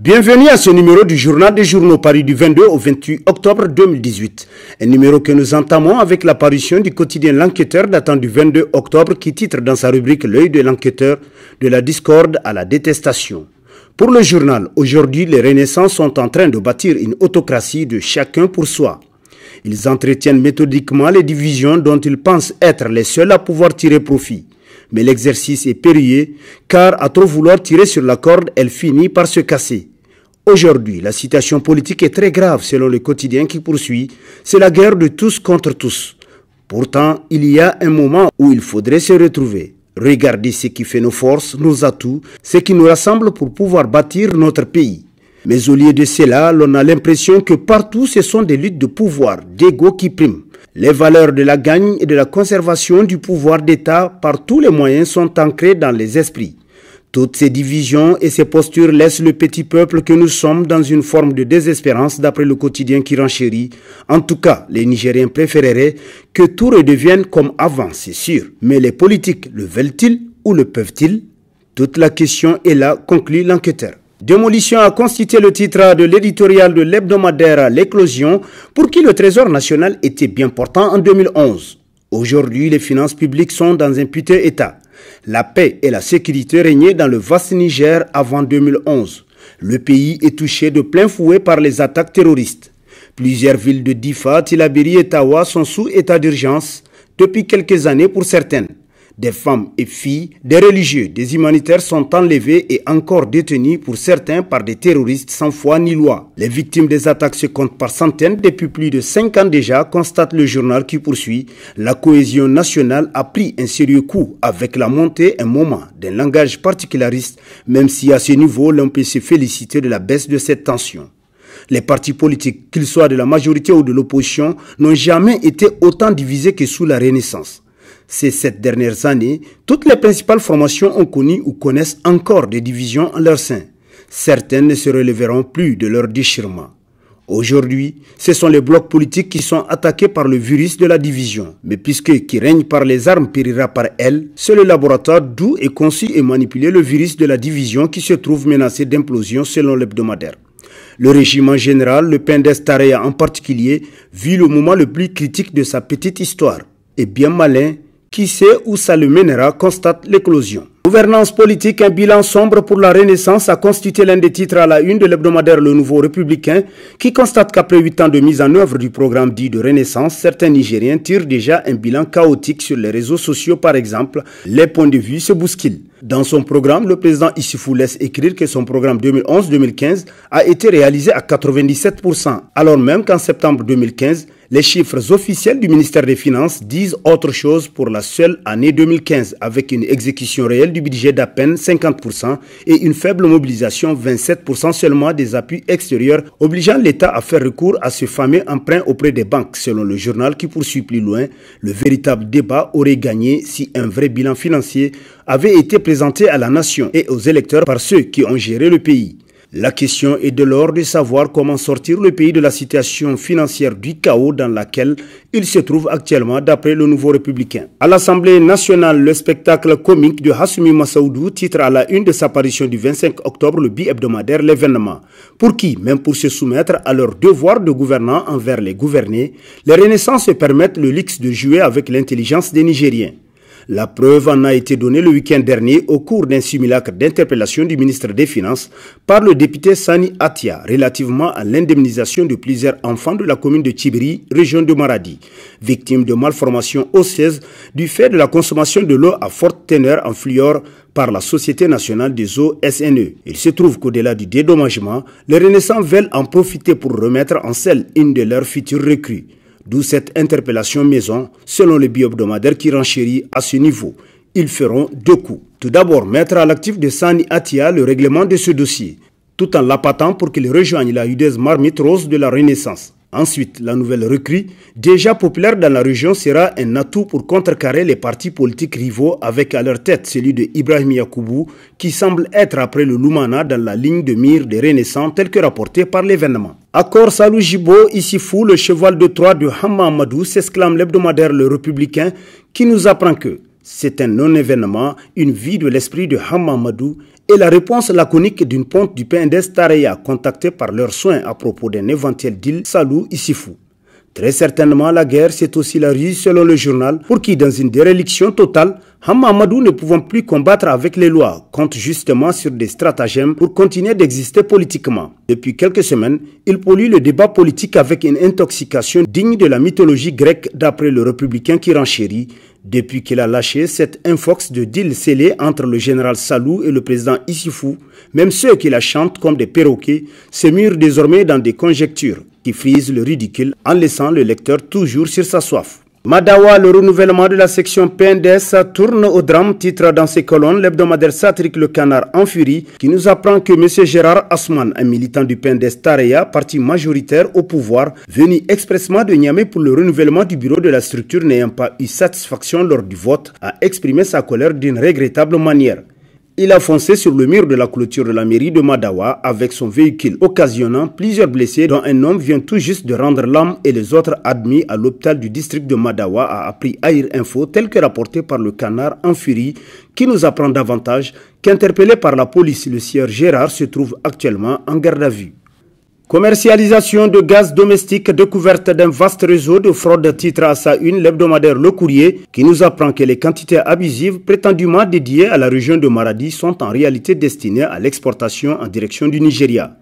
Bienvenue à ce numéro du Journal des Journaux paru du 22 au 28 octobre 2018. Un numéro que nous entamons avec la parution du quotidien L'Enquêteur datant du 22 octobre qui titre dans sa rubrique L'œil de l'enquêteur de la discorde à la détestation. Pour le journal, aujourd'hui les Renaissants sont en train de bâtir une autocratie de chacun pour soi. Ils entretiennent méthodiquement les divisions dont ils pensent être les seuls à pouvoir tirer profit. Mais l'exercice est périlleux, car à trop vouloir tirer sur la corde, elle finit par se casser. Aujourd'hui, la situation politique est très grave selon le quotidien qui poursuit. C'est la guerre de tous contre tous. Pourtant, il y a un moment où il faudrait se retrouver. Regardez ce qui fait nos forces, nos atouts, ce qui nous rassemble pour pouvoir bâtir notre pays. Mais au lieu de cela, l'on a l'impression que partout ce sont des luttes de pouvoir, d'ego qui priment. Les valeurs de la gagne et de la conservation du pouvoir d'État par tous les moyens sont ancrées dans les esprits. Toutes ces divisions et ces postures laissent le petit peuple que nous sommes dans une forme de désespérance d'après le quotidien qui renchérit. En tout cas, les Nigériens préféreraient que tout redevienne comme avant, c'est sûr. Mais les politiques le veulent-ils ou le peuvent-ils? Toute la question est là, conclut l'enquêteur. Démolition a constitué le titre de l'éditorial de l'hebdomadaire L'Éclosion, pour qui le Trésor national était bien portant en 2011. Aujourd'hui, les finances publiques sont dans un piteux état. La paix et la sécurité régnaient dans le vaste Niger avant 2011. Le pays est touché de plein fouet par les attaques terroristes. Plusieurs villes de Difa, Tillabéri et Tawa sont sous état d'urgence depuis quelques années pour certaines. Des femmes et filles, des religieux, des humanitaires sont enlevés et encore détenus pour certains par des terroristes sans foi ni loi. Les victimes des attaques se comptent par centaines depuis plus de 5 ans déjà, constate le journal qui poursuit. La cohésion nationale a pris un sérieux coup avec la montée un moment d'un langage particulariste, même si à ce niveau l'on peut se féliciter de la baisse de cette tension. Les partis politiques, qu'ils soient de la majorité ou de l'opposition, n'ont jamais été autant divisés que sous la Renaissance. Ces 7 dernières années, toutes les principales formations ont connu ou connaissent encore des divisions en leur sein. Certaines ne se relèveront plus de leur déchirement. Aujourd'hui, ce sont les blocs politiques qui sont attaqués par le virus de la division. Mais puisque qui règne par les armes périra par elles, c'est le laboratoire d'où est conçu et manipulé le virus de la division qui se trouve menacé d'implosion selon l'hebdomadaire. Le régime en général, le Pendes Taraya en particulier, vit le moment le plus critique de sa petite histoire. Et bien malin, qui sait où ça le mènera, constate L'Éclosion. Gouvernance politique, un bilan sombre pour la Renaissance a constitué l'un des titres à la une de l'hebdomadaire Le Nouveau Républicain qui constate qu'après 8 ans de mise en œuvre du programme dit de Renaissance, certains Nigériens tirent déjà un bilan chaotique sur les réseaux sociaux par exemple. Les points de vue se bousculent. Dans son programme, le président Issoufou laisse écrire que son programme 2011-2015 a été réalisé à 97%, alors même qu'en septembre 2015, les chiffres officiels du ministère des Finances disent autre chose pour la seule année 2015, avec une exécution réelle du budget d'à peine 50% et une faible mobilisation 27% seulement des appuis extérieurs, obligeant l'État à faire recours à ce fameux emprunt auprès des banques. Selon le journal qui poursuit plus loin, le véritable débat aurait gagné si un vrai bilan financier avait été présenté à la nation et aux électeurs par ceux qui ont géré le pays. La question est de l'ordre de savoir comment sortir le pays de la situation financière du chaos dans laquelle il se trouve actuellement d'après Le Nouveau Républicain. À l'Assemblée nationale, le spectacle comique de Hassoumi Massaoudou titre à la une de sa parution du 25 octobre le bi-hebdomadaire L'événement. Pour qui, même pour se soumettre à leur devoir de gouvernant envers les gouvernés, les Renaissances se permettent le luxe de jouer avec l'intelligence des Nigériens. La preuve en a été donnée le week-end dernier au cours d'un simulacre d'interpellation du ministre des Finances par le député Sani Atia relativement à l'indemnisation de plusieurs enfants de la commune de Tchibiri, région de Maradi, victimes de malformations osseuses du fait de la consommation de l'eau à forte teneur en fluor par la Société nationale des eaux SNE. Il se trouve qu'au-delà du dédommagement, les Renaissants veulent en profiter pour remettre en selle une de leurs futures recrues. D'où cette interpellation maison, selon le bi-hebdomadaire qui renchérit à ce niveau. Ils feront 2 coups. Tout d'abord, mettre à l'actif de Sani Atia le règlement de ce dossier, tout en l'appâtant pour qu'il rejoigne la hideuse marmite rose de la Renaissance. Ensuite, la nouvelle recrue, déjà populaire dans la région, sera un atout pour contrecarrer les partis politiques rivaux avec à leur tête celui de Ibrahim Yacoubou qui semble être après le Lumana dans la ligne de mire des Renaissants tel que rapporté par l'événement. Accord Salou Jibo, Issifou, le cheval de Troie de Hamma Amadou, s'exclame l'hebdomadaire Le Républicain qui nous apprend que c'est un non-événement, une vie de l'esprit de Hamma Amadou Et la réponse laconique d'une ponte du PNDS Tareya contactée par leurs soins à propos d'un éventuel deal Salou Isifou. Très certainement, la guerre, c'est aussi la ruse selon le journal, pour qui, dans une déréliction totale, Hamamadou ne pouvant plus combattre avec les lois, compte justement sur des stratagèmes pour continuer d'exister politiquement. Depuis quelques semaines, il pollue le débat politique avec une intoxication digne de la mythologie grecque d'après le républicain qui renchérit, depuis qu'il a lâché cette infox de deal scellé entre le général Salou et le président Isifou. Même ceux qui la chantent comme des perroquets se murent désormais dans des conjectures qui frisent le ridicule en laissant le lecteur toujours sur sa soif. Madawa, le renouvellement de la section PNDS tourne au drame, titre dans ses colonnes l'hebdomadaire satirique Le Canard en furie, qui nous apprend que M. Gérard Asman, un militant du PNDS Tareya, parti majoritaire au pouvoir, venu expressément de Niamey pour le renouvellement du bureau de la structure n'ayant pas eu satisfaction lors du vote, a exprimé sa colère d'une regrettable manière. Il a foncé sur le mur de la clôture de la mairie de Madawa avec son véhicule, occasionnant plusieurs blessés dont un homme vient tout juste de rendre l'âme et les autres admis à l'hôpital du district de Madawa, a appris Air Info tel que rapporté par le Canard en furie, qui nous apprend davantage qu'interpellé par la police, le sieur Gérard se trouve actuellement en garde à vue. Commercialisation de gaz domestique, découverte d'un vaste réseau de fraude, titre à sa une l'hebdomadaire Le Courrier, qui nous apprend que les quantités abusives prétendument dédiées à la région de Maradi sont en réalité destinées à l'exportation en direction du Nigeria.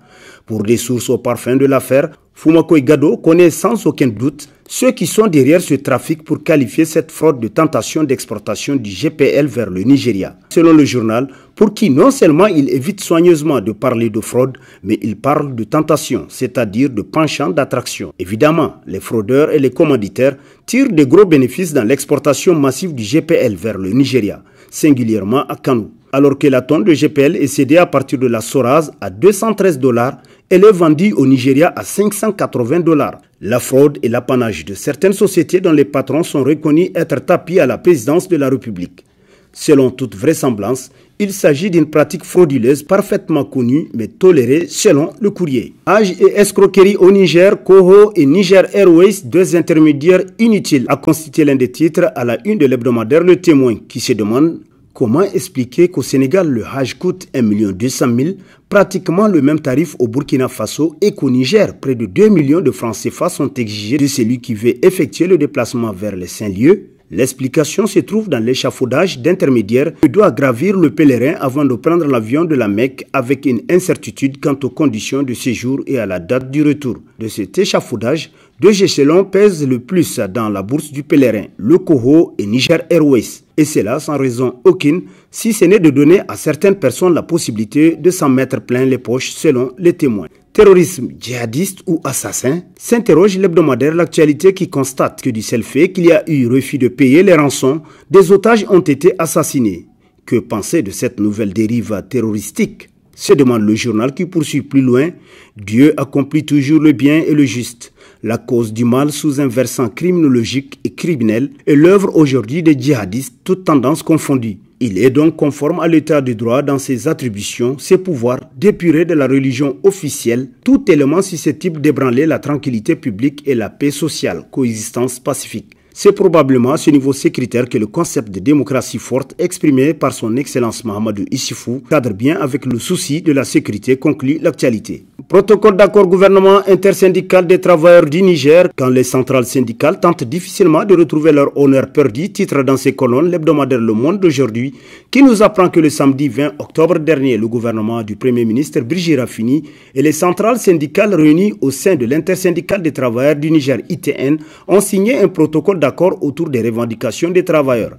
Pour des sources au parfum de l'affaire, Fumakoy Gado connaît sans aucun doute ceux qui sont derrière ce trafic pour qualifier cette fraude de tentation d'exportation du GPL vers le Nigeria. Selon le journal, pour qui non seulement il évite soigneusement de parler de fraude, mais il parle de tentation, c'est-à-dire de penchant d'attraction. Évidemment, les fraudeurs et les commanditaires tirent de gros bénéfices dans l'exportation massive du GPL vers le Nigeria, singulièrement à Kano. Alors que la tonne de GPL est cédée à partir de la Soraz à $213, elle est vendue au Nigeria à $580. La fraude est l'apanage de certaines sociétés dont les patrons sont reconnus être tapis à la présidence de la République. Selon toute vraisemblance, il s'agit d'une pratique frauduleuse parfaitement connue mais tolérée selon Le Courrier. Âge et escroquerie au Niger, Koho et Niger Airways, deux intermédiaires inutiles, a constitué l'un des titres à la une de l'hebdomadaire Le Témoin, qui se demande comment expliquer qu'au Sénégal, le Hajj coûte 1 200 000, pratiquement le même tarif au Burkina Faso, et qu'au Niger, près de 2 millions de francs CFA sont exigés de celui qui veut effectuer le déplacement vers les saints lieux. L'explication se trouve dans l'échafaudage d'intermédiaires que doit gravir le pèlerin avant de prendre l'avion de la Mecque, avec une incertitude quant aux conditions de séjour et à la date du retour. De cet échafaudage, deux échelons pèsent le plus dans la bourse du pèlerin, le Koho et Niger Airways. Et cela sans raison aucune, si ce n'est de donner à certaines personnes la possibilité de s'en mettre plein les poches selon les témoins. Terrorisme djihadiste ou assassin, s'interroge l'hebdomadaire L'Actualité, qui constate que du seul fait qu'il y a eu refus de payer les rançons, des otages ont été assassinés. Que penser de cette nouvelle dérive terroristique? Se demande le journal, qui poursuit plus loin. Dieu accomplit toujours le bien et le juste. La cause du mal sous un versant criminologique et criminel est l'œuvre aujourd'hui des djihadistes, toutes tendances confondues. Il est donc conforme à l'état de droit dans ses attributions, ses pouvoirs, d'épurer de la religion officielle tout élément susceptible d'ébranler la tranquillité publique et la paix sociale, coexistence pacifique. C'est probablement à ce niveau sécuritaire que le concept de démocratie forte exprimé par son Excellence Mahamadou Issoufou cadre bien avec le souci de la sécurité, conclut L'Actualité. Protocole d'accord gouvernement intersyndical des travailleurs du Niger, quand les centrales syndicales tentent difficilement de retrouver leur honneur perdu, titre dans ses colonnes l'hebdomadaire Le Monde d'aujourd'hui, qui nous apprend que le samedi 20 octobre dernier, le gouvernement du Premier ministre Brigitte Raffini et les centrales syndicales réunies au sein de l'intersyndicale des travailleurs du Niger ITN ont signé un protocole d'accord autour des revendications des travailleurs.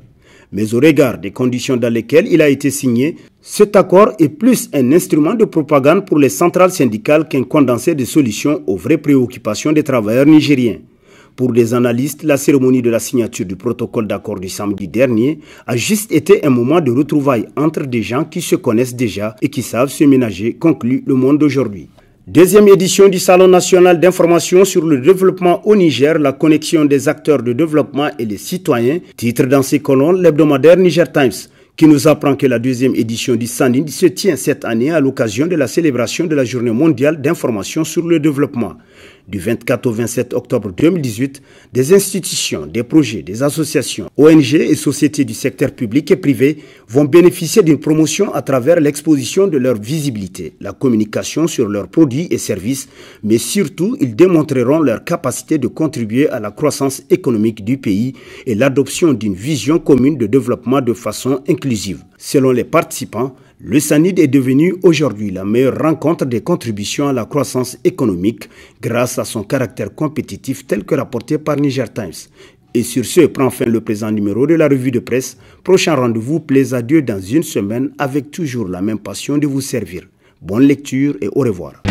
Mais au regard des conditions dans lesquelles il a été signé, cet accord est plus un instrument de propagande pour les centrales syndicales qu'un condensé de solutions aux vraies préoccupations des travailleurs nigériens. Pour des analystes, la cérémonie de la signature du protocole d'accord du samedi dernier a juste été un moment de retrouvailles entre des gens qui se connaissent déjà et qui savent se ménager, conclut Le Monde d'aujourd'hui. Deuxième édition du Salon national d'information sur le développement au Niger, la connexion des acteurs de développement et les citoyens, titre dans ses colonnes l'hebdomadaire Niger Times, qui nous apprend que la deuxième édition du SANID se tient cette année à l'occasion de la célébration de la Journée mondiale d'information sur le développement. Du 24 au 27 octobre 2018, des institutions, des projets, des associations, ONG et sociétés du secteur public et privé vont bénéficier d'une promotion à travers l'exposition de leur visibilité, la communication sur leurs produits et services, mais surtout, ils démontreront leur capacité de contribuer à la croissance économique du pays et l'adoption d'une vision commune de développement de façon inclusive. Selon les participants, le SANID est devenu aujourd'hui la meilleure rencontre des contributions à la croissance économique grâce à son caractère compétitif tel que rapporté par Niger Times. Et sur ce prend fin le présent numéro de la revue de presse. Prochain rendez-vous, plaise à Dieu dans une semaine avec toujours la même passion de vous servir. Bonne lecture et au revoir.